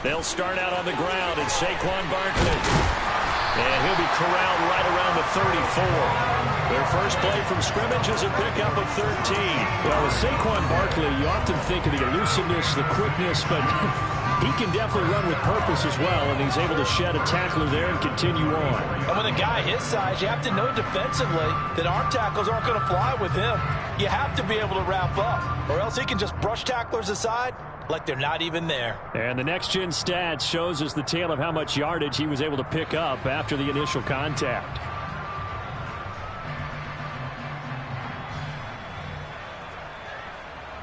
They'll start out on the ground, and Saquon Barkley. And he'll be corralled right around the 34. Their first play from scrimmage is a pickup of 13. Well, with Saquon Barkley, you often think of the elusiveness, the quickness, but he can definitely run with purpose as well, and he's able to shed a tackler there and continue on. And with a guy his size, you have to know defensively that arm tackles aren't going to fly with him. You have to be able to wrap up, or else he can just brush tacklers aside like they're not even there. And the next-gen stats shows us the tale of how much yardage he was able to pick up after the initial contact.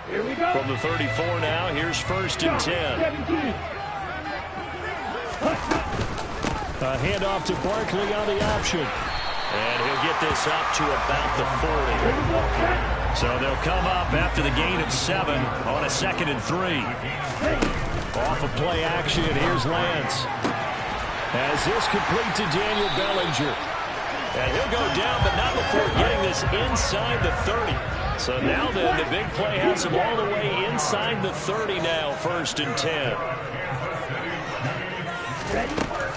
Here we go. From the 34 now, here's 1st and 10. A handoff to Barkley on the option. And he'll get this up to about the 40. So they'll come up after the gain of 7 on a 2nd and 3. Off of play action, here's Lance. As this complete to Daniel Bellinger. And he'll go down, but not before getting this inside the 30. So now then, the big play has him all the way inside the 30 now, 1st and 10.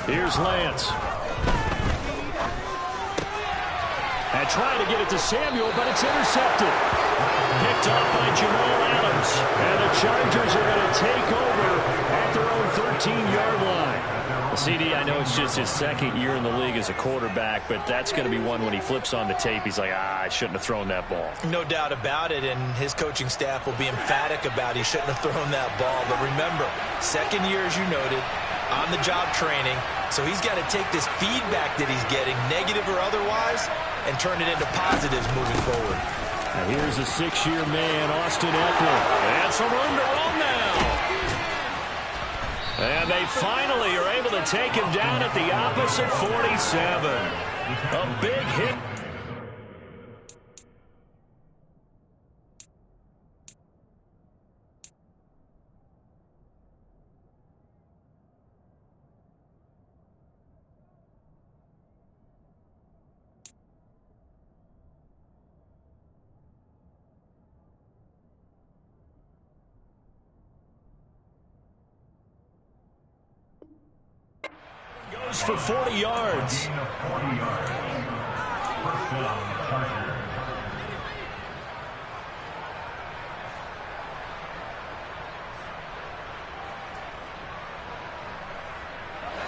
Here's Lance. And trying to get it to Samuel, but it's intercepted. Picked off by Jamal Adams. And the Chargers are going to take over at their own 13-yard line. CD, I know it's just his 2nd year in the league as a quarterback, but that's going to be one when he flips on the tape, he's like, I shouldn't have thrown that ball. No doubt about it, and his coaching staff will be emphatic about he shouldn't have thrown that ball. But remember, 2nd year, as you noted, on-the-job training, so he's got to take this feedback that he's getting, negative or otherwise, and turn it into positives moving forward. Now here's a 6-year man, Austin Eckler. And some room to run now. And they finally are able to take him down at the opposite 47. A big hit. Goes for 40 yards.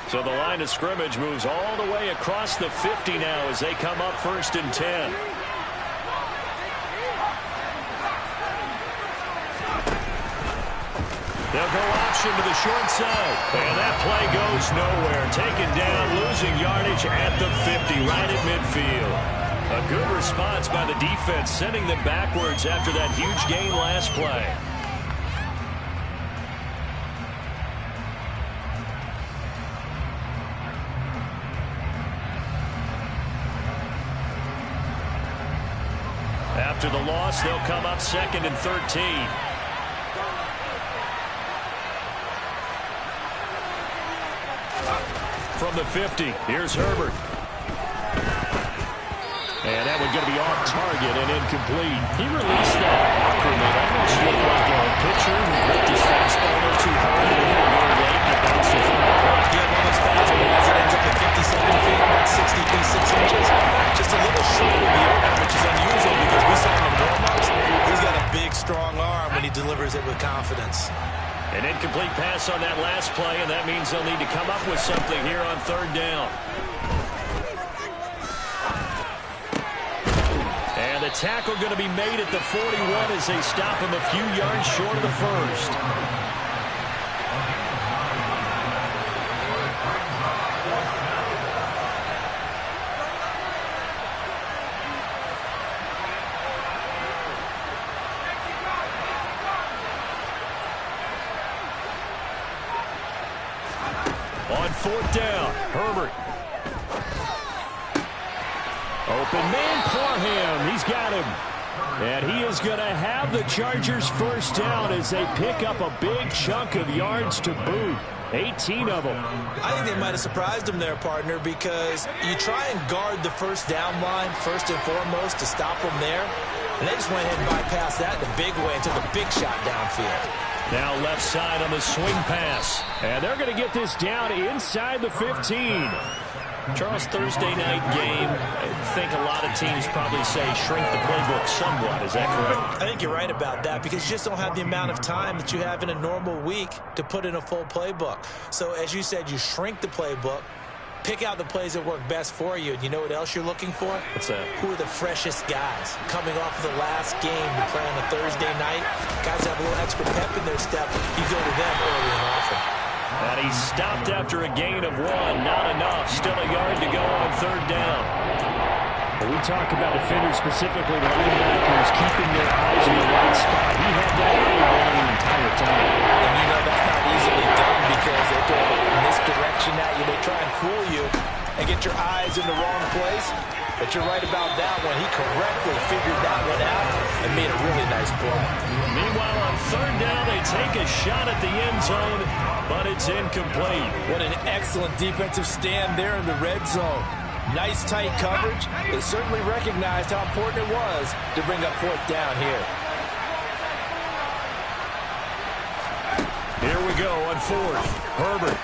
So the line of scrimmage moves all the way across the 50 now as they come up 1st and 10. They'll go option to the short side. And that play goes nowhere. Taken down, losing yardage at the 50, right at midfield. A good response by the defense, sending them backwards after that huge gain last play. After the loss, they'll come up 2nd and 13. From the 50, here's Herbert. And that one's going to be off target and incomplete. He released that awkwardly. It almost looked like a pitcher who ripped his fastball a little too hard and a little late and it bounced it from the plate. Yeah, one of those fastballs that ends up at 57 feet, about 60 feet, 6 inches. Just a little short of the arm, which is unusual because we saw him in warm-ups. He's got a big, strong arm when he delivers it with confidence. An incomplete pass on that last play, and that means they'll need to come up with something here on 3rd down. And the tackle going to be made at the 41 as they stop him a few yards short of the 1st. On 4th down, Herbert. Open man, Parham. He's got him. And he is going to have the Chargers 1st down as they pick up a big chunk of yards to boot. 18 of them. I think they might have surprised him there, partner, because you try and guard the 1st down line first and foremost to stop them there. And they just went ahead and bypassed that in a big way and took a big shot downfield. Now left side on the swing pass. And they're going to get this down inside the 15. Charles, Thursday night game, I think a lot of teams probably say shrink the playbook somewhat. Is that correct? I think you're right about that because you just don't have the amount of time that you have in a normal week to put in a full playbook. So as you said, you shrink the playbook, pick out the plays that work best for you. And you know what else you're looking for? What's that? Who are the freshest guys? Coming off of the last game, you play on a Thursday night, guys have a little extra pep in their step. You go to them early and often. And he stopped after a gain of 1. Not enough. Still a yard to go on 3rd down. When we talk about defenders, specifically linebackers, keeping their eyes in the right spot, he had that early down the entire time. And you know that's not easily done because they throw a misdirection at you. They try and fool you and get your eyes in the wrong place. But you're right about that one. He correctly figured that one out and made a really nice play. Meanwhile, on 3rd down, they take a shot at the end zone, but it's incomplete. What an excellent defensive stand there in the red zone. Nice tight coverage. They certainly recognized how important it was to bring up 4th down here. Here we go on 4th. Herbert.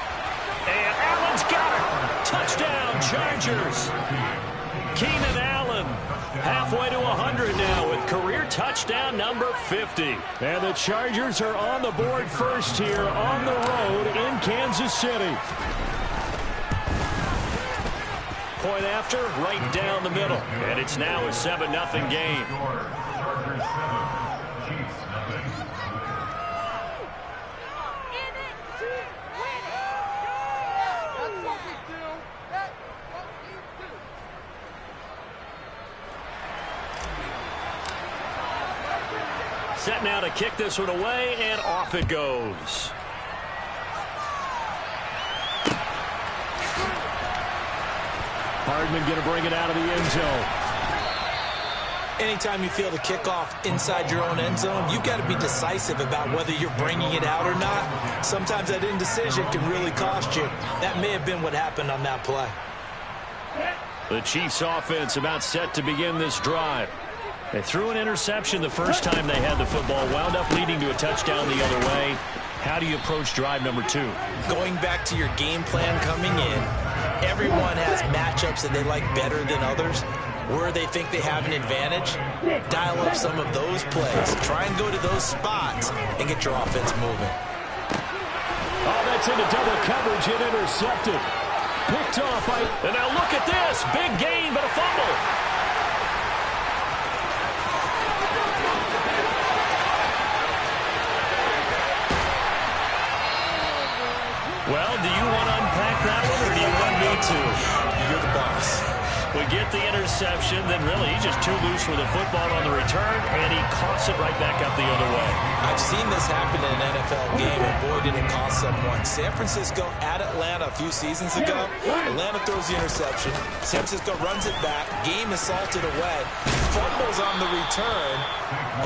And Allen's got it. Touchdown, Chargers. Keenan Allen halfway to 100 now with career touchdown number 50. And the Chargers are on the board first here on the road in Kansas City. Point after, right down the middle. And it's now a 7-0 game. Set now to kick this one away, and off it goes. Hardman going to bring it out of the end zone. Anytime you feel the kickoff inside your own end zone, you've got to be decisive about whether you're bringing it out or not. Sometimes that indecision can really cost you. That may have been what happened on that play. The Chiefs offense about set to begin this drive. They threw an interception the first time they had the football, wound up leading to a touchdown the other way. How do you approach drive number 2? Going back to your game plan coming in, everyone has matchups that they like better than others. Where they think they have an advantage, dial up some of those plays. Try and go to those spots and get your offense moving. Oh, that's into double coverage and intercepted. Picked off by... And now look at this. Big gain, but a fumble. Well, do you want to unpack that one, or do you want me to? You're the boss. We get the interception, then really he's just too loose with the football on the return, and he coughs it right back up the other way. I've seen this happen in an NFL game, and boy, did it cost someone. San Francisco at Atlanta a few seasons ago. Atlanta throws the interception. San Francisco runs it back. Game is salted away. Fumbles on the return.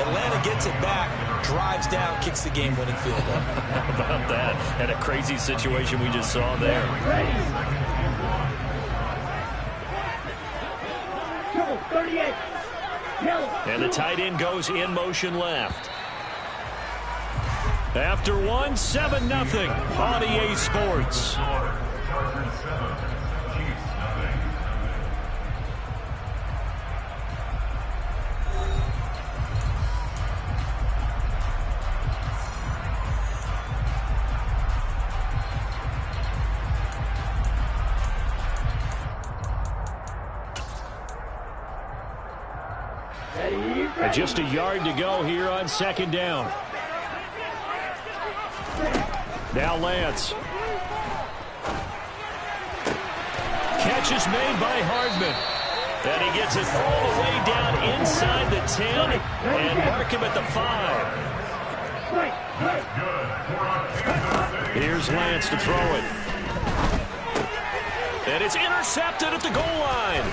Atlanta gets it back, drives down, kicks the game-winning field goal. How about that? And a crazy situation we just saw there. And the tight end goes in motion left. After 1, 7-0 on EA Sports. And just a yard to go here on 2nd down. Now Lance. Catch is made by Hardman. And he gets it all the way down inside the 10 and mark him at the 5. Here's Lance to throw it. And it's intercepted at the goal line.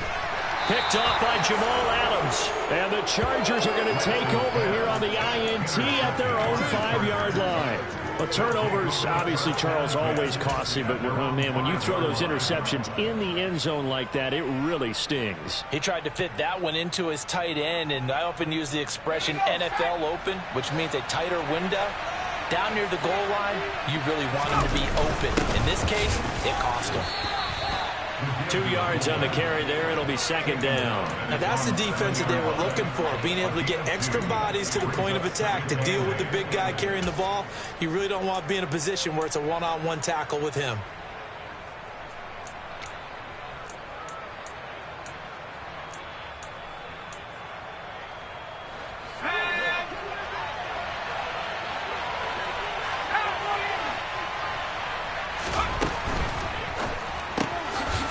Picked off by Jamal Adams. And the Chargers are going to take over here on the INT at their own 5-yard line. But turnovers, obviously, Charles, always costly. But, man, when you throw those interceptions in the end zone like that, it really stings. He tried to fit that one into his tight end, and I often use the expression NFL open, which means a tighter window. Down near the goal line, you really want him to be open. In this case, it cost him. 2 yards on the carry there. It'll be second down. Now that's the defense that they were looking for, being able to get extra bodies to the point of attack to deal with the big guy carrying the ball. You really don't want to be in a position where it's a one-on-one tackle with him.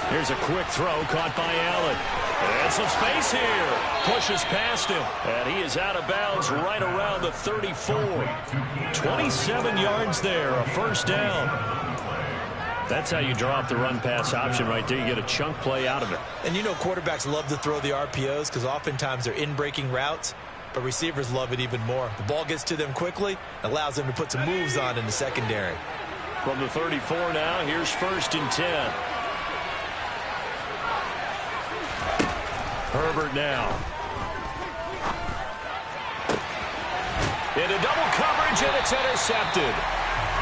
Here's a quick throw caught by Allen. And some space here. Pushes past him. And he is out of bounds right around the 34. 27 yards there. A first down. That's how you draw up the run-pass option right there. You get a chunk play out of it. And you know quarterbacks love to throw the RPOs because oftentimes they're in-breaking routes. But receivers love it even more. The ball gets to them quickly, allows them to put some moves on in the secondary. From the 34 now, here's 1st and 10. Herbert now. Into double coverage, and it's intercepted.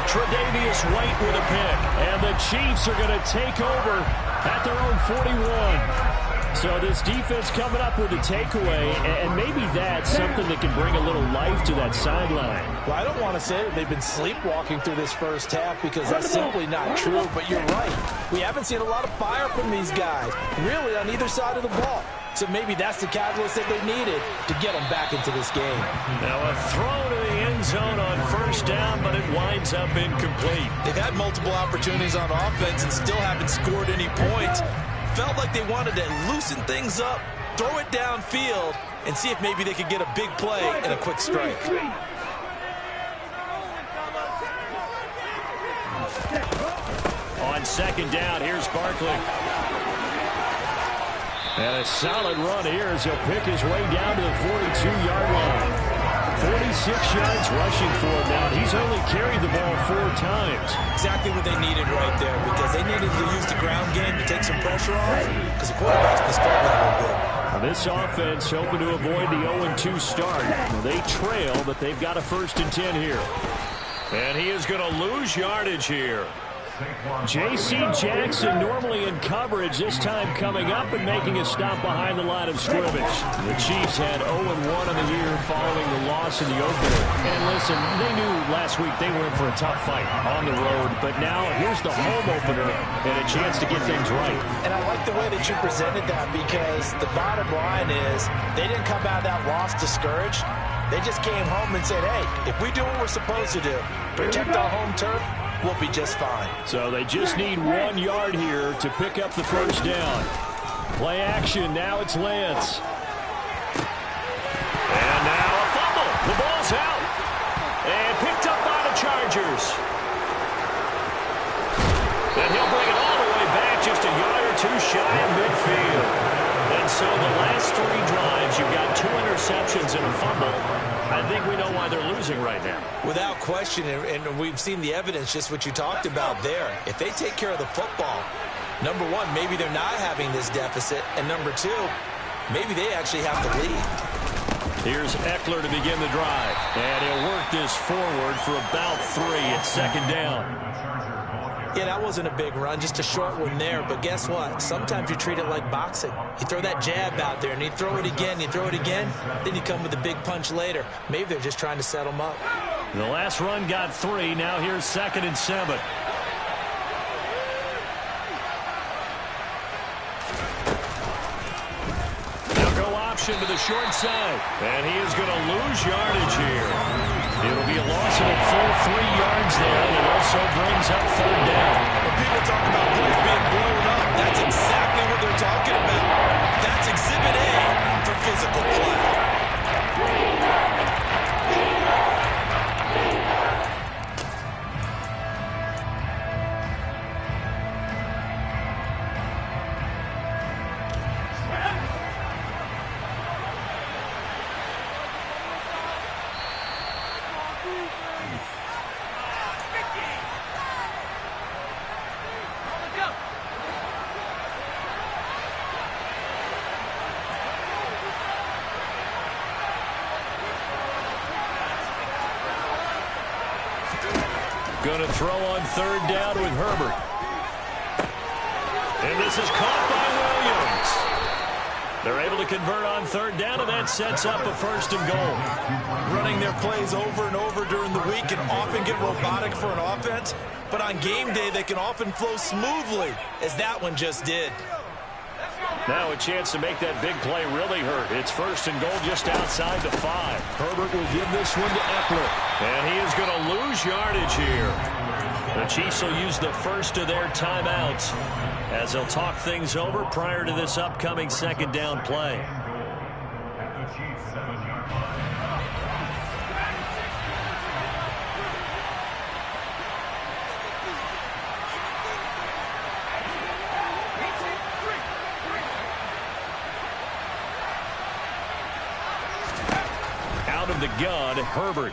Tre'Davious White with a pick. And the Chiefs are going to take over at their own 41. So this defense coming up with a takeaway, and maybe that's something that can bring a little life to that sideline. Well, I don't want to say that they've been sleepwalking through this first half because that's simply not true, but you're right. We haven't seen a lot of fire from these guys, really, on either side of the ball. So maybe that's the catalyst that they needed to get them back into this game. Now a throw to the end zone on first down, but it winds up incomplete. They've had multiple opportunities on offense and still haven't scored any points. Felt like they wanted to loosen things up, throw it downfield, and see if maybe they could get a big play and a quick strike. On second down, here's Barkley. And a solid run here as he'll pick his way down to the 42-yard line. 46 yards rushing for him now. He's only carried the ball 4 times. Exactly what they needed right there, because they needed to use the ground game to take some pressure off, because the quarterback's been starting a little bit. Now this offense hoping to avoid the 0-2 start. They trail, but they've got a 1st and 10 here. And he is going to lose yardage here. J.C. Jackson normally in coverage, this time coming up and making a stop behind the line of scrimmage. The Chiefs had 0-1 on the year following the loss in the opener. And listen, they knew last week they were in for a tough fight on the road, but now here's the home opener and a chance to get things right. And I like the way that you presented that, because the bottom line is they didn't come out of that loss discouraged. They just came home and said, hey, if we do what we're supposed to do, protect our home turf, we'll be just fine. So they just need 1 yard here to pick up the first down. Play action. Now it's Lance. And now a fumble. The ball's out. And picked up by the Chargers. And he'll bring it all the way back, just a yard or 2 shy of midfield. And so the last 3 drives, you've got 2 interceptions and a fumble. I think we know why they're losing right now. Without question, and we've seen the evidence, just what you talked about there. If they take care of the football, number 1, maybe they're not having this deficit, and number 2, maybe they actually have the lead. Here's Eckler to begin the drive, and he'll work this forward for about 3 at second down. Yeah, that wasn't a big run, just a short one there. But guess what? Sometimes you treat it like boxing. You throw that jab out there, and you throw it again, you throw it again, then you come with a big punch later. Maybe they're just trying to set them up. The last run got 3. Now here's 2nd and 7. They'll go option to the short side. And he is going to lose yardage here. It'll be a loss of a full 3 yards there. It also brings up 3rd down. When people talk about plays being blown up, that's exactly what they're talking about. That's Exhibit A for physical play. Going to throw on third down with Herbert. And this is caught by Williams. They're able to convert on third down, and that sets up a 1st and goal. Running their plays over and over during the week can often get robotic for an offense, but on game day they can often flow smoothly, as that one just did. Now a chance to make that big play really hurt. It's 1st and goal just outside the 5. Herbert will give this one to Eckler. And he is going to lose yardage here. The Chiefs will use the first of their timeouts as they'll talk things over prior to this upcoming 2nd down play. Out of the gun, Herbert.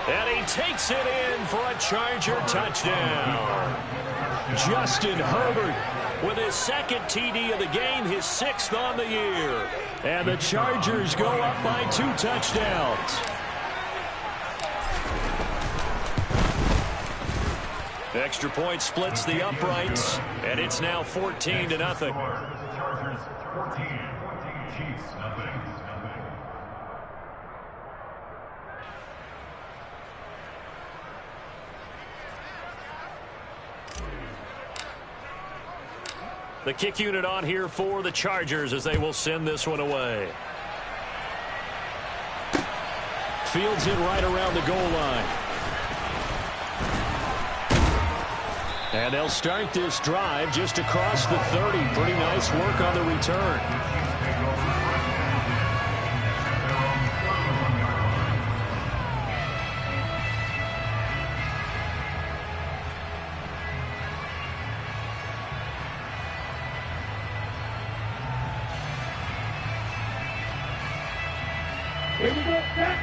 And he takes it in for a Charger touchdown. Justin Herbert with his 2nd TD of the game, his 6th on the year. And the Chargers go up by 2 touchdowns. Extra point splits the uprights, and it's now 14-0. Chargers 14, Chiefs nothing. The kick unit on here for the Chargers as they will send this one away. Fields it right around the goal line. And they'll start this drive just across the 30. Pretty nice work on the return.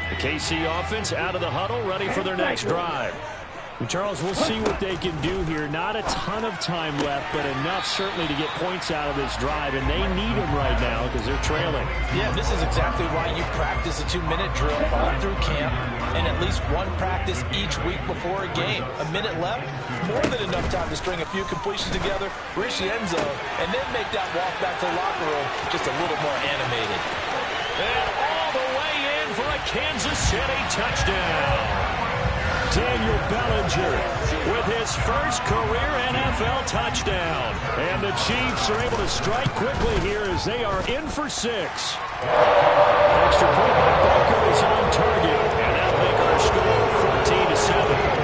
The KC offense out of the huddle, ready for their next drive. Charles, we'll see what they can do here. Not a ton of time left, but enough certainly to get points out of this drive, and they need them right now because they're trailing. Yeah, this is exactly why you practice a 2-minute drill all through camp and at least one practice each week before a game. A minute left, more than enough time to string a few completions together, reach the end zone, and then make that walk back to the locker room just a little more animated. And all the way in for a Kansas City touchdown. Daniel Bellinger with his first career NFL touchdown. And the Chiefs are able to strike quickly here as they are in for 6. Extra point by Baker is on target. And that'll make our score 14-7.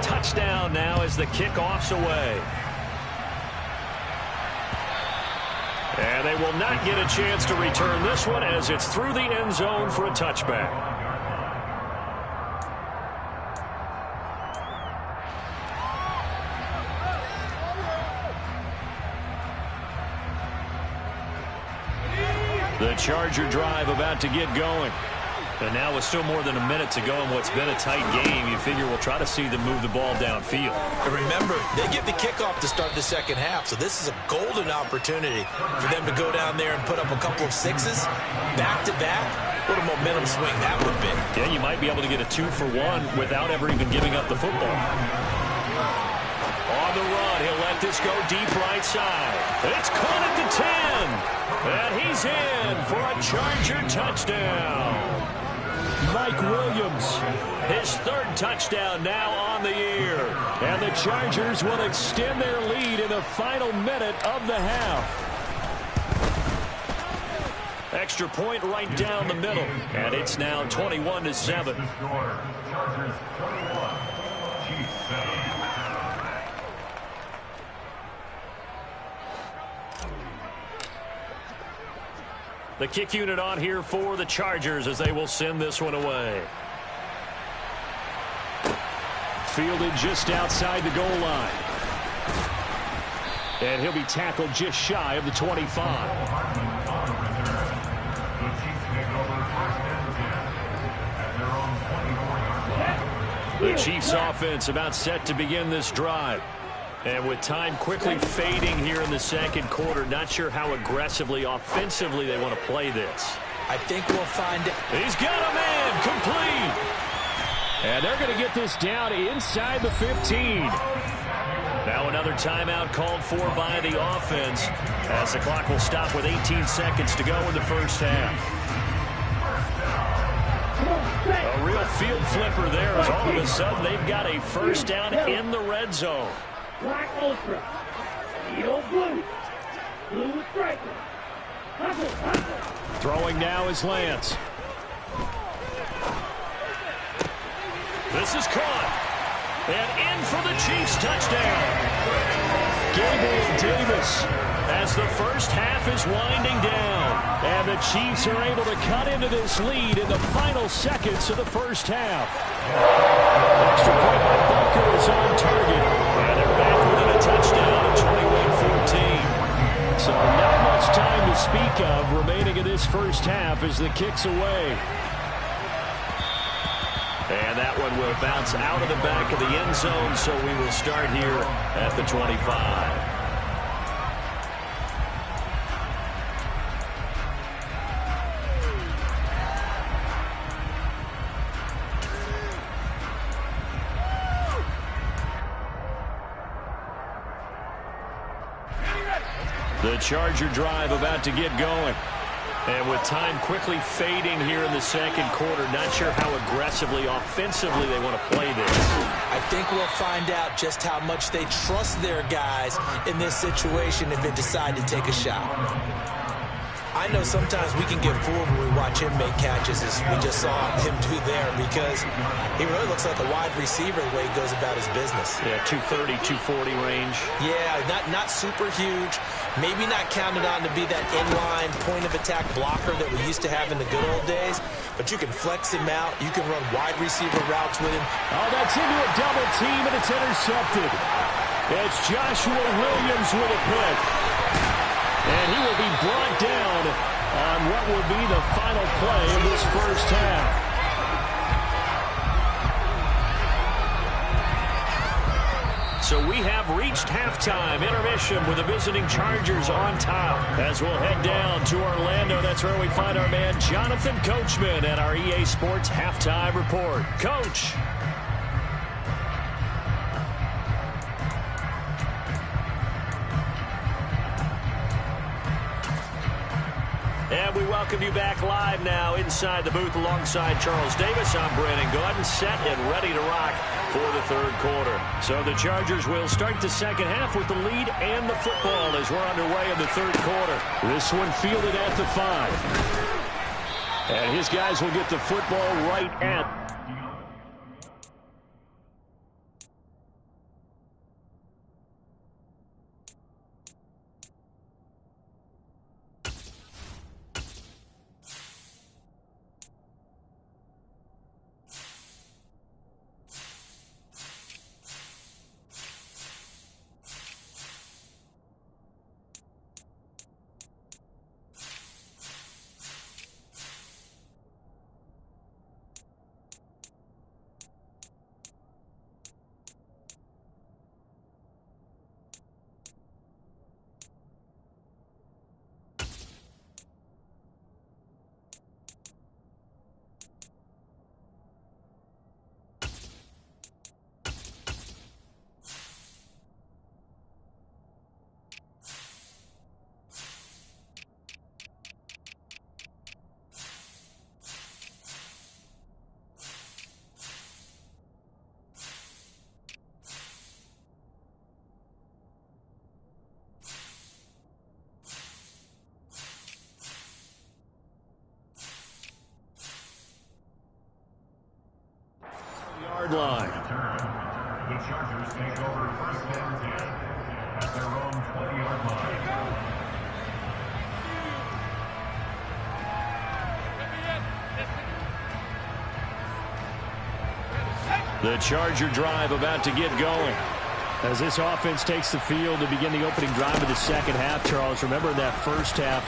Touchdown now as the kickoff's away. And they will not get a chance to return this one as it's through the end zone for a touchback. The Charger drive about to get going. And now with still more than a minute to go in what's been a tight game, you figure we'll try to see them move the ball downfield. And remember, they get the kickoff to start the second half, so this is a golden opportunity for them to go down there and put up a couple of 6s back-to-back. What a momentum swing that would be. Yeah, you might be able to get a 2-for-1 without ever even giving up the football. On the run, he'll let this go deep right side. It's caught at the 10. And he's in for a Charger touchdown. Mike Williams, his 3rd touchdown now on the year. And the Chargers will extend their lead in the final minute of the half. Extra point right down the middle. And it's now 21-7. Chargers 21, Chiefs 7. The kick unit on here for the Chargers as they will send this one away. Fielded just outside the goal line. And he'll be tackled just shy of the 25. The Chiefs offense about set to begin this drive. And with time quickly fading here in the second quarter, not sure how aggressively, offensively they want to play this. I think we'll find it. He's got a man complete. And they're going to get this down inside the 15. Now another timeout called for by the offense as the clock will stop with 18 seconds to go in the first half. A real field flipper there as all of a sudden they've got a first down in the red zone. Black Ultra. Steel Blue. Blue Striker. Throwing now is Lance. This is caught. And in for the Chiefs touchdown. Gabriel Davis. As the first half is winding down. And the Chiefs are able to cut into this lead in the final seconds of the first half. Extra point by Butker is on target. And they're back within a touchdown at 21-14. So not much time to speak of remaining in this first half as the kick's away. And that one will bounce out of the back of the end zone, so we will start here at the 25. The Charger drive about to get going. And with time quickly fading here in the second quarter, not sure how aggressively, offensively they want to play this. I think we'll find out just how much they trust their guys in this situation if they decide to take a shot. I know sometimes we can get fooled when we watch him make catches, as we just saw him do there, because he really looks like a wide receiver the way he goes about his business. Yeah, 230, 240 range. Yeah, not super huge. Maybe not counted on to be that inline point-of-attack blocker that we used to have in the good old days, but you can flex him out. You can run wide receiver routes with him. Oh, that's into a double team, and it's intercepted. It's Joshua Williams with a pick. And he will be brought down on what will be the final play of this first half. So we have reached halftime intermission with the visiting Chargers on top. As we'll head down to Orlando, that's where we find our man Jonathan Coachman at our EA Sports Halftime Report. Coach. And we welcome you back live now inside the booth alongside Charles Davis. I'm Brandon Gaudin, set and ready to rock for the third quarter. So the Chargers will start the second half with the lead and the football as we're underway in the third quarter. This one fielded at the 5. And his guys will get the football right at line. The Chargers take over first and 10 at their own 20-yard line. The Charger drive about to get going. As this offense takes the field to begin the opening drive of the second half, Charles, remember in that first half,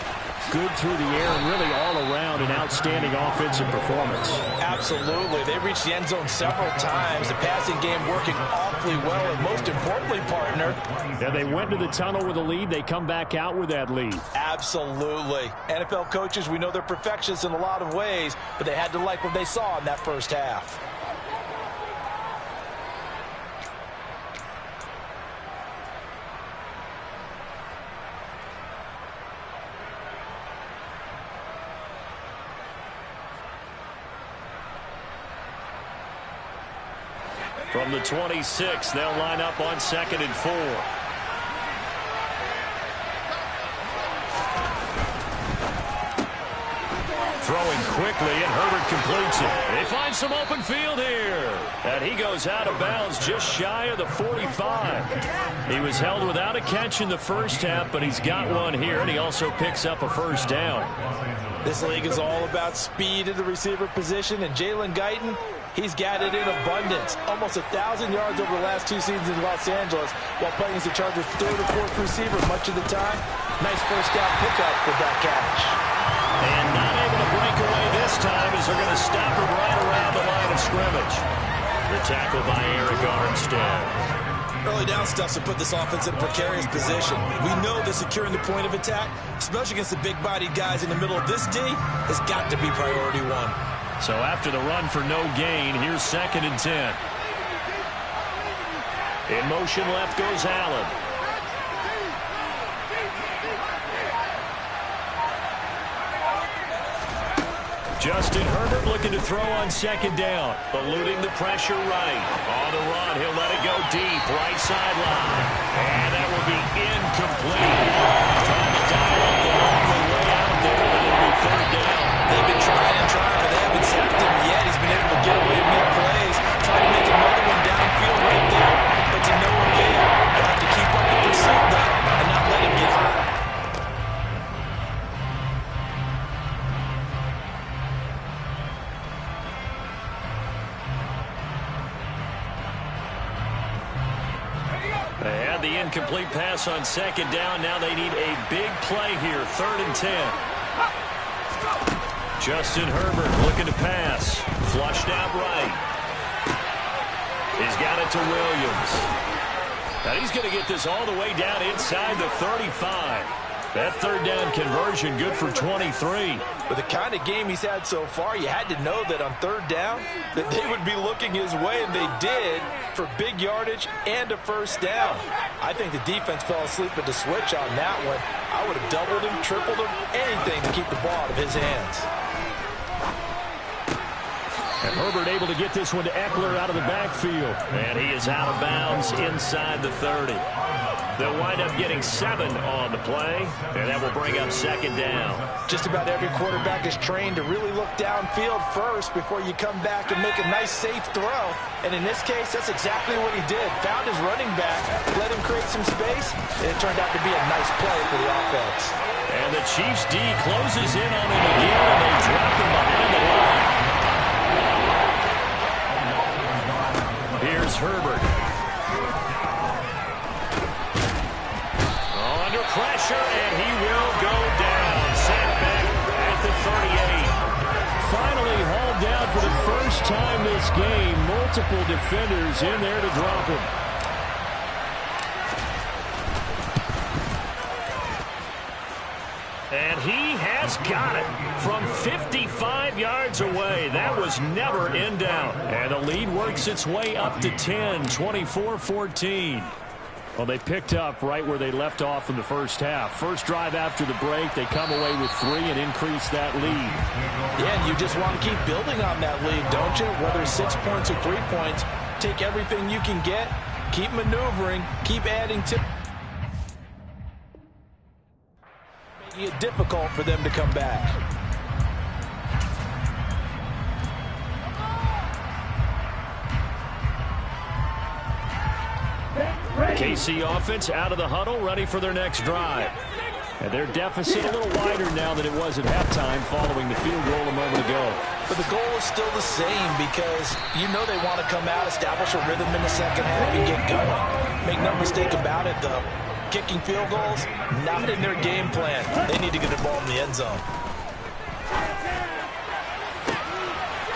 Good through the air and really all around an outstanding offensive performance. Absolutely. They reached the end zone several times. The passing game working awfully well. And most importantly, partner, yeah, they went to the tunnel with a lead. They come back out with that lead. Absolutely. NFL coaches, we know they're perfectionists in a lot of ways, but they had to like what they saw in that first half. From the 26, they'll line up on 2nd and 4. Throwing quickly, and Herbert completes it. They find some open field here. And he goes out of bounds just shy of the 45. He was held without a catch in the first half, but he's got one here, and he also picks up a first down. This league is all about speed in the receiver position, and Jalen Guyton, he's got it in abundance. Almost 1,000 yards over the last 2 seasons in Los Angeles while playing as the Chargers' 3rd or 4th receiver much of the time. Nice first down pickup with that catch. And not able to break away this time as they're going to stop him right around the line of scrimmage. The tackle by Eric Armstead. Early down stuff to put this offense in a precarious position. We know that securing the point of attack, especially against the big-bodied guys in the middle of this D, has got to be priority 1. So after the run for no gain, here's 2nd and 10. In motion left goes Allen. Justin Herbert looking to throw on 2nd down, eluding the pressure right. On the run, he'll let it go deep, right sideline. And that will be incomplete. Trying to dial up the long way out there, but it'll be 3rd down. They've been trying and trying, but they haven't sacked him yet. He's been able to get away with plays, trying to make another one downfield right there, but to no avail. They'll have to keep up the pursuit and not let him get hot. They had the incomplete pass on 2nd down. Now they need a big play here, 3rd and 10. Justin Herbert looking to pass. Flushed out right. He's got it to Williams. Now he's going to get this all the way down inside the 35. That 3rd down conversion good for 23. With the kind of game he's had so far, you had to know that on 3rd down that they would be looking his way, and they did, for big yardage and a first down. I think the defense fell asleep at the switch on that one. I would have doubled him, tripled him, anything to keep the ball out of his hands. And Herbert able to get this one to Eckler out of the backfield. And he is out of bounds inside the 30. They'll wind up getting 7 on the play, and that will bring up 2nd down. Just about every quarterback is trained to really look downfield first before you come back and make a nice, safe throw. And in this case, that's exactly what he did. Found his running back, let him create some space, and it turned out to be a nice play for the offense. And the Chiefs' D closes in on him again, and they drop him behind the line. Here's Herbert. Under pressure, and he will go down. Sent back at the 38. Finally hauled down for the first time this game. Multiple defenders in there to drop him. And he has got it from 55 yards away. That was never in doubt. And the lead works its way up to 10, 24-14. Well, they picked up right where they left off in the first half. First drive after the break, they come away with 3 and increase that lead. Yeah, and you just want to keep building on that lead, don't you? Whether it's 6 points or 3 points, take everything you can get, keep maneuvering, keep adding to making it difficult for them to come back. KC offense out of the huddle, ready for their next drive. And their deficit a little wider now than it was at halftime following the field goal a moment ago. But the goal is still the same because you know they want to come out, establish a rhythm in the second half, and get going. Make no mistake about it, though. kicking field goals, not in their game plan. They need to get the ball in the end zone.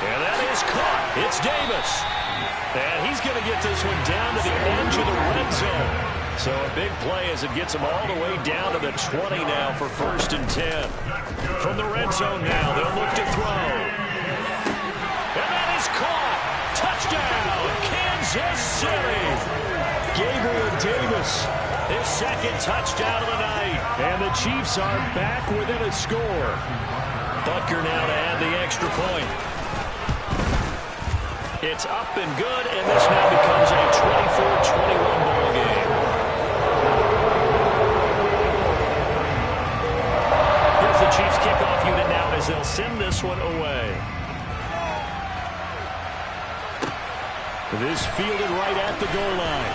And that is caught. It's Davis. And he's going to get this one down to the edge of the red zone. So a big play as it gets him all the way down to the 20 now for 1st and 10. From the red zone now, they'll look to throw. And that is caught. Touchdown, Kansas City. Gabriel Davis, his 2nd touchdown of the night. And the Chiefs are back within a score. Butker now to add the extra point. It's up and good, and this now becomes a 24-21 ball game. Here's the Chiefs kickoff unit now as they'll send this one away. This fielded right at the goal line.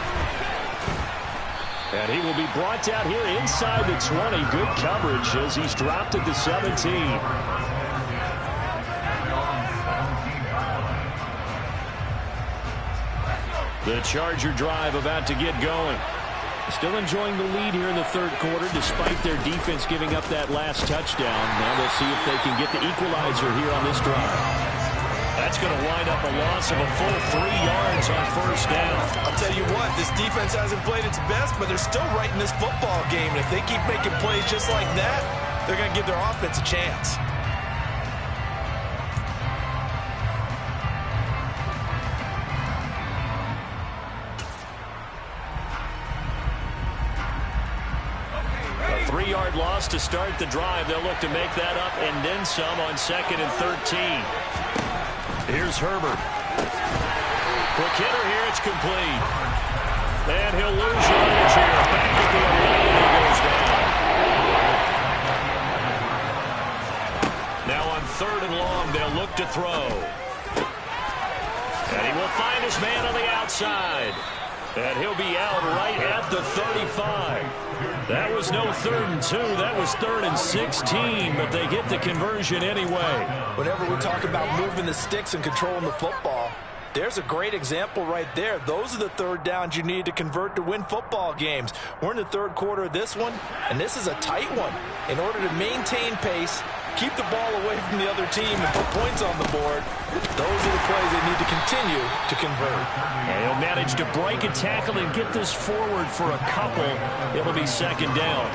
And he will be brought down here inside the 20. Good coverage as he's dropped at the 17. The Charger drive about to get going. Still enjoying the lead here in the 3rd quarter despite their defense giving up that last touchdown. Now they'll see if they can get the equalizer here on this drive. That's going to wind up a loss of a full 3 yards on 1st down. I'll tell you what, this defense hasn't played its best, but they're still right in this football game. And if they keep making plays just like that, they're going to give their offense a chance. A 3-yard loss to start the drive. They'll look to make that up and then some on 2nd and 13. Here's Herbert. Quick hitter here. It's complete. And he'll lose yardage here. Back at the 11. He goes down. Now on 3rd and long, they'll look to throw. And he will find his man on the outside. And he'll be out right at the 35. That was no 3rd and 2. That was 3rd and 16, but they get the conversion anyway. Whenever we talk about moving the sticks and controlling the football, there's a great example right there. Those are the 3rd downs you need to convert to win football games. We're in the 3rd quarter of this one, and this is a tight one. In order to maintain pace, keep the ball away from the other team, and put points on the board, those are the plays they need to continue to convert. And he'll manage to break a tackle and get this forward for a couple. It'll be 2nd down.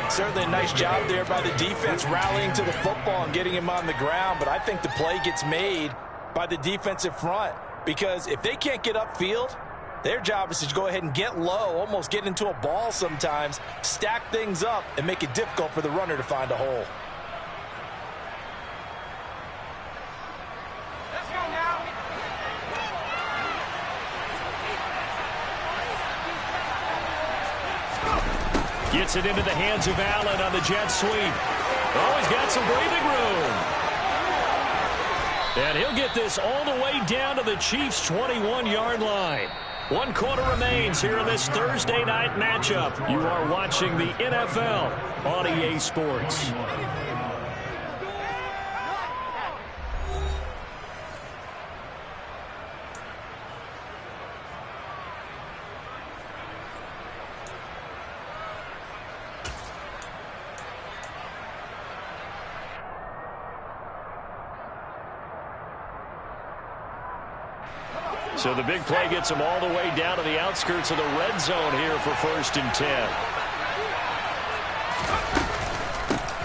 Certainly a nice job there by the defense rallying to the football and getting him on the ground, but I think the play gets made by the defensive front, because if they can't get upfield, their job is to go ahead and get low, almost get into a ball sometimes, stack things up, and make it difficult for the runner to find a hole. Gets it into the hands of Allen on the jet sweep. Oh, he's got some breathing room. And he'll get this all the way down to the Chiefs' 21-yard line. 1 quarter remains here in this Thursday night matchup. You are watching the NFL on EA Sports. So the big play gets them all the way down to the outskirts of the red zone here for 1st and 10.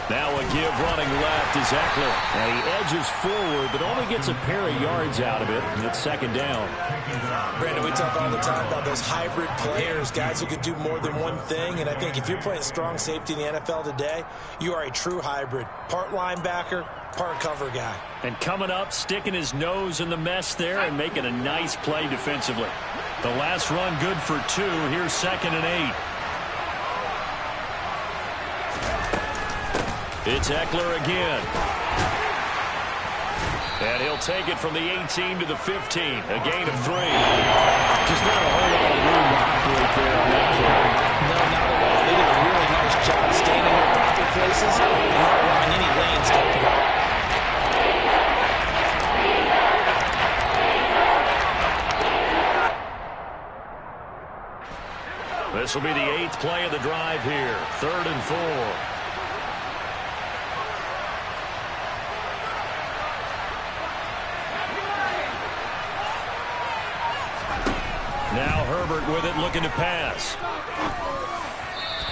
Now a give running left is Eckler. And he edges forward, but only gets a pair of yards out of it. And it's 2nd down. Brandon, we talk all the time about those hybrid players, guys who can do more than one thing. And I think if you're playing strong safety in the NFL today, you are a true hybrid. Part linebacker, part cover guy. And coming up, sticking his nose in the mess there and making a nice play defensively. The last run good for 2. Here's 2nd and 8. It's Eckler again. And he'll take it from the 18 to the 15. A gain of 3. Just not a whole lot of room to operate there on that play. No, not at all. They did a really nice job staying in their proper places and not allowing any lanes to open up. This will be the 8th play of the drive here. 3rd and 4. Now Herbert with it, looking to pass.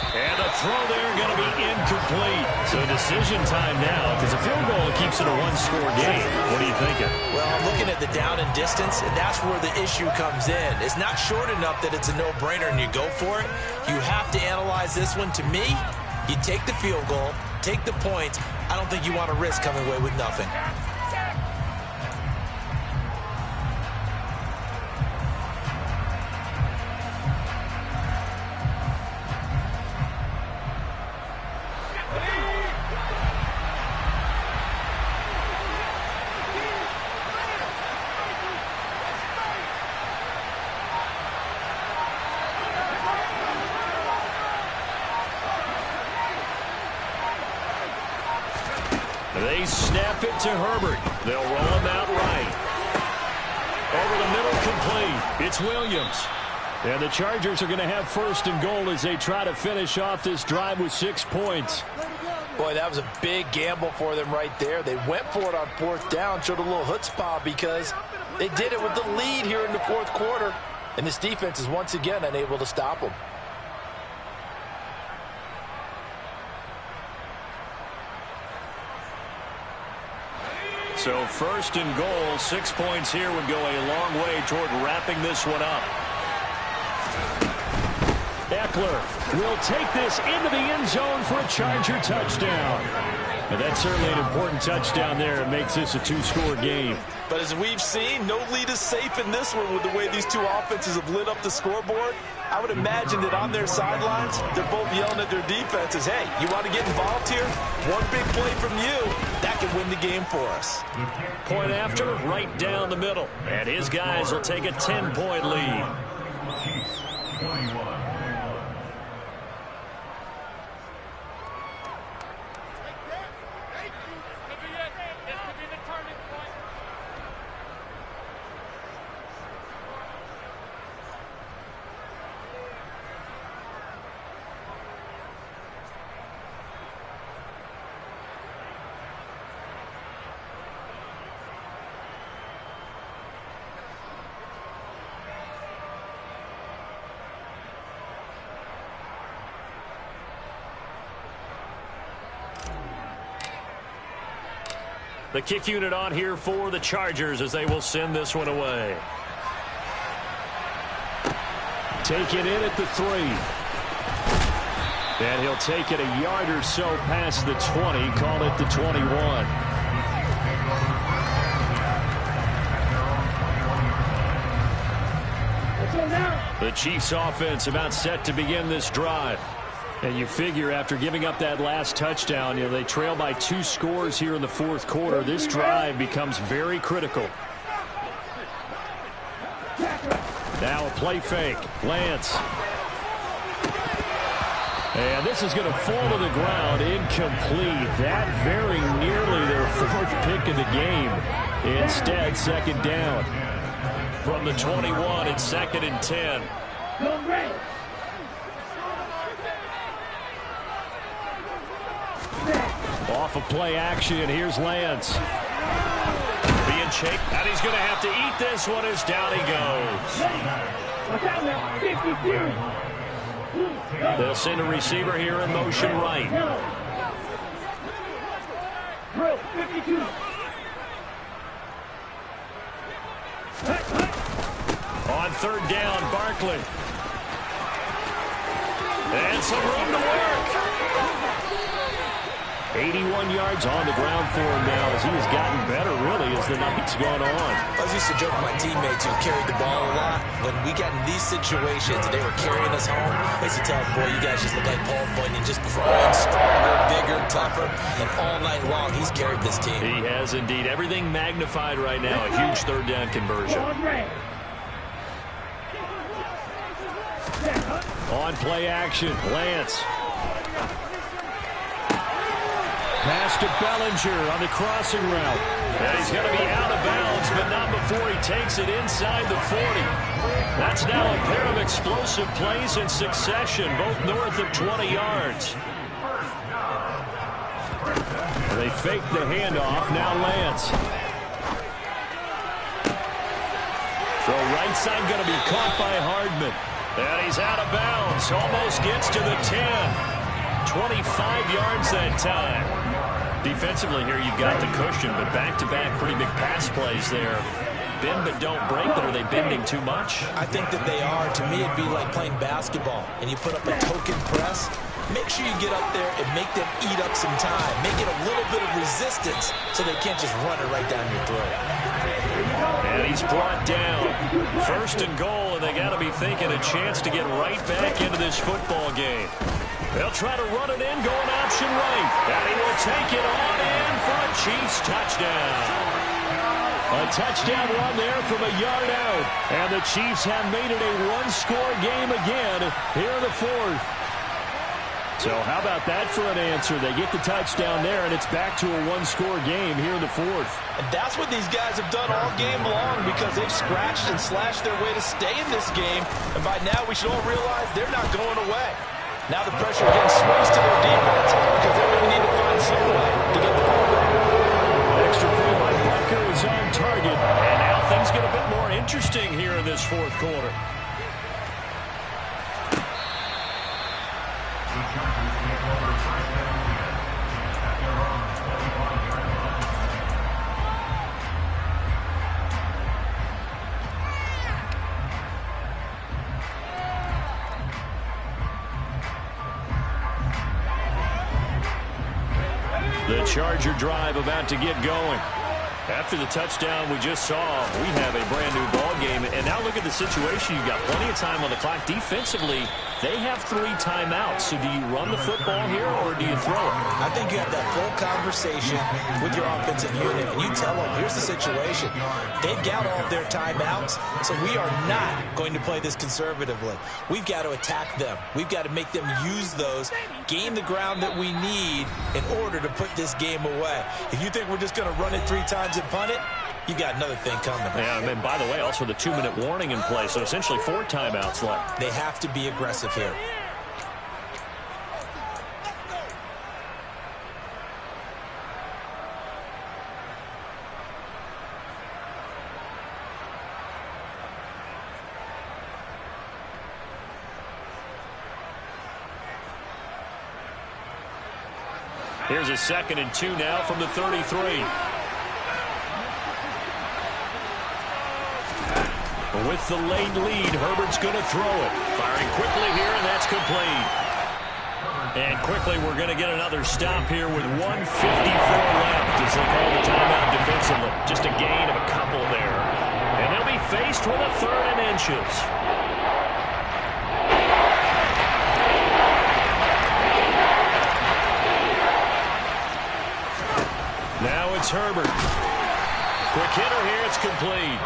And the throw there going to be incomplete. So decision time now, because a field goal keeps it a one-score game. What are you thinking? Well, I'm looking at the down and distance, and that's where the issue comes in. It's not short enough that it's a no-brainer and you go for it. You have to analyze this one. To me, you take the field goal, take the points. I don't think you want to risk coming away with nothing. They snap it to Herbert. They'll roll him out right. Over the middle, complete. It's Williams. And the Chargers are going to have 1st and goal as they try to finish off this drive with 6 points. Boy, that was a big gamble for them right there. They went for it on 4th down, showed a little chutzpah because they did it with the lead here in the 4th quarter. And this defense is once again unable to stop them. So 1st and goal, 6 points here would go a long way toward wrapping this one up. Eckler will take this into the end zone for a Charger touchdown. And that's certainly an important touchdown there. It makes this a 2-score game. But as we've seen, no lead is safe in this one with the way these two offenses have lit up the scoreboard. I would imagine that on their sidelines, they're both yelling at their defenses, hey, you want to get involved here? One big play from you, that could win the game for us. Point after, right down the middle. And his guys will take a 10-point lead. Chiefs, 21. The kick unit on here for the Chargers as they will send this one away. Take it in at the 3. And he'll take it a yard or so past the 20, call it the 21. The Chiefs offense about set to begin this drive. And you figure after giving up that last touchdown, they trail by 2 scores here in the 4th quarter. This drive becomes very critical. Now a play fake. Lance. And this is going to fall to the ground. Incomplete. That very nearly their 4th pick of the game. Instead, 2nd down. From the 21, it's 2nd and 10. Off of play action, here's Lance. Being shaped, and he's going to have to eat this one as down he goes. They'll send a receiver here in motion right. On 3rd down, Barkley. And some room to work. 81 yards on the ground for him now as he has gotten better, really, as the night's gone on. I was used to joke with my teammates who carried the ball a lot. When we got in these situations and they were carrying us home, I used to tell them, boy, you guys just look like Paul Bunyan, just growing stronger, bigger, tougher. And all night long, he's carried this team. He has indeed. Everything magnified right now. A huge 3rd down conversion. On play action, Lance. Pass to Bellinger on the crossing route. And he's going to be out of bounds, but not before he takes it inside the 40. That's now a pair of explosive plays in succession, both north of 20 yards. They fake the handoff. Now Lance. Throw right side going to be caught by Hardman. And he's out of bounds. Almost gets to the 10. 25 yards that time. Defensively here, you've got the cushion, but back-to-back pretty big pass plays there. Bend but don't break, but are they bending too much? I think that they are. To me, it'd be like playing basketball, and you put up a token press. Make sure you get up there and make them eat up some time. Make it a little bit of resistance so they can't just run it right down your throat. And he's brought down. First and goal, and they got to be thinking a chance to get right back into this football game. They'll try to run it in, going option right. And he will take it on in for a Chiefs touchdown. A touchdown run there from a yard out. And the Chiefs have made it a one-score game again here in the fourth. So how about that for an answer? They get the touchdown there, and it's back to a one-score game here in the fourth. And that's what these guys have done all game long because they've scratched and slashed their way to stay in this game. And by now, we should all realize they're not going away. Now the pressure again swings to their defense because they're going to need to find some way to get the ball back. Extra play by Barker is on target. And now things get a bit more interesting here in this fourth quarter. The Charger drive about to get going. After the touchdown we just saw, we have a brand new ball game. And now look at the situation. You've got plenty of time on the clock. Defensively, they have 3 timeouts. So do you run the football here or do you throw it? I think you have that full conversation with your offensive unit, and you tell them, here's the situation. They've got all of their timeouts, so we are not going to play this conservatively. We've got to attack them. We've got to make them use those, gain the ground that we need in order to put this game away. If you think we're just going to run it 3 times and punt it, you got another thing coming. Yeah, and by the way, also the 2-minute warning in play, so essentially 4 timeouts left. They have to be aggressive here. Here's a 2nd and 2 now from the 33. With the late lead, Herbert's going to throw it. Firing quickly here, and that's complete. And quickly, we're going to get another stop here with 1:54 left as they call the timeout defensively. Just a gain of a couple there. And they'll be faced with a 3rd and inches. Now it's Herbert. Quick hitter here, it's complete.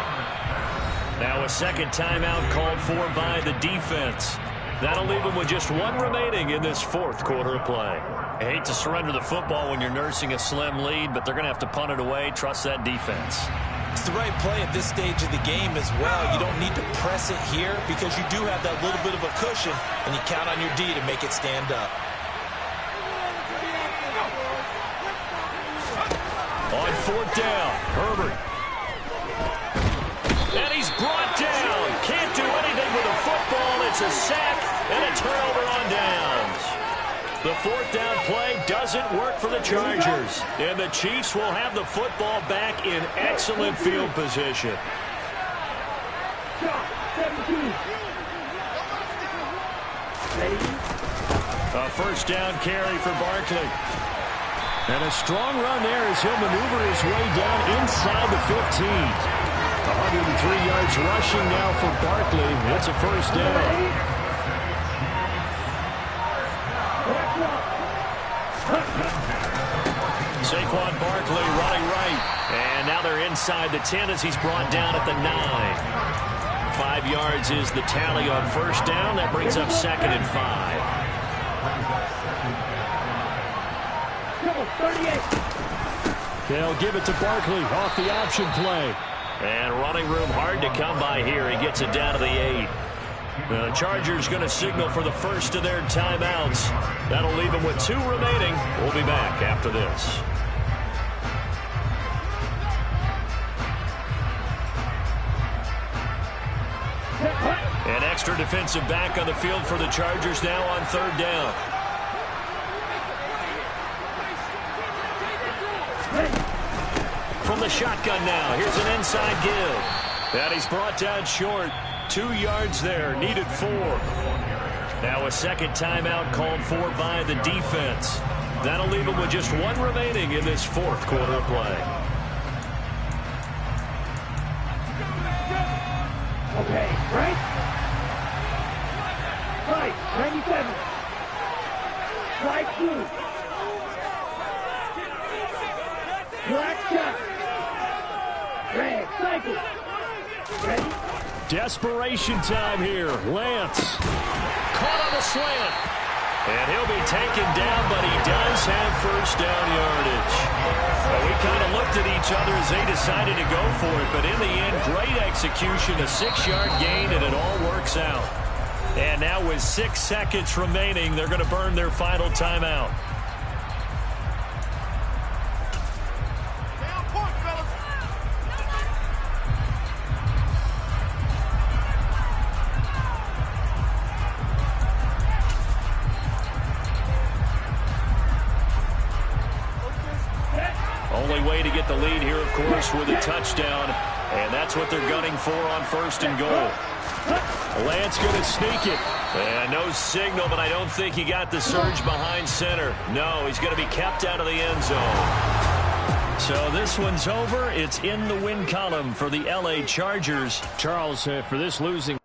Now a 2nd timeout called for by the defense. That'll leave them with just 1 remaining in this 4th quarter of play. I hate to surrender the football when you're nursing a slim lead, but they're going to have to punt it away. Trust that defense. It's the right play at this stage of the game as well. You don't need to press it here because you do have that little bit of a cushion, and you count on your D to make it stand up. On 4th down, Herbert. And he's brought down. Can't do anything with the football. It's a sack and a turnover on downs. The 4th down play doesn't work for the Chargers. And the Chiefs will have the football back in excellent field position. A 1st down carry for Barkley. And a strong run there as he'll maneuver his way down inside the 15. 103 yards rushing now for Barkley. It's a 1st down. Saquon Barkley running right. And now they're inside the 10 as he's brought down at the 9. 5 yards is the tally on 1st down. That brings up 2nd and 5. Trouble, 38. They'll give it to Barkley off the option play. And running room hard to come by here. He gets it down to the 8. The Chargers going to signal for the first of their timeouts. That'll leave them with 2 remaining. We'll be back after this. An extra defensive back on the field for the Chargers now on 3rd down. From the shotgun now, here's an inside give. And he's brought down short. 2 yards there, needed 4. Now a second timeout called for by the defense. That'll leave him with just 1 remaining in this 4th quarter of play. Okay, right? Right, 97. Right blue. Black shot. Red, cycle. Ready? Desperation time here. Lance. Caught on the slant. And he'll be taken down, but he does have first down yardage. Well, we kind of looked at each other as they decided to go for it, but in the end, great execution, a 6-yard gain, and it all works out. And now with 6 seconds remaining, they're going to burn their final timeout. Only way to get the lead here, of course, with a touchdown. And that's what they're gunning for on 1st and goal. Lance going to sneak it. And no signal, but I don't think he got the surge behind center. No, he's going to be kept out of the end zone. So this one's over. It's in the win column for the L.A. Chargers. Charles, for this losing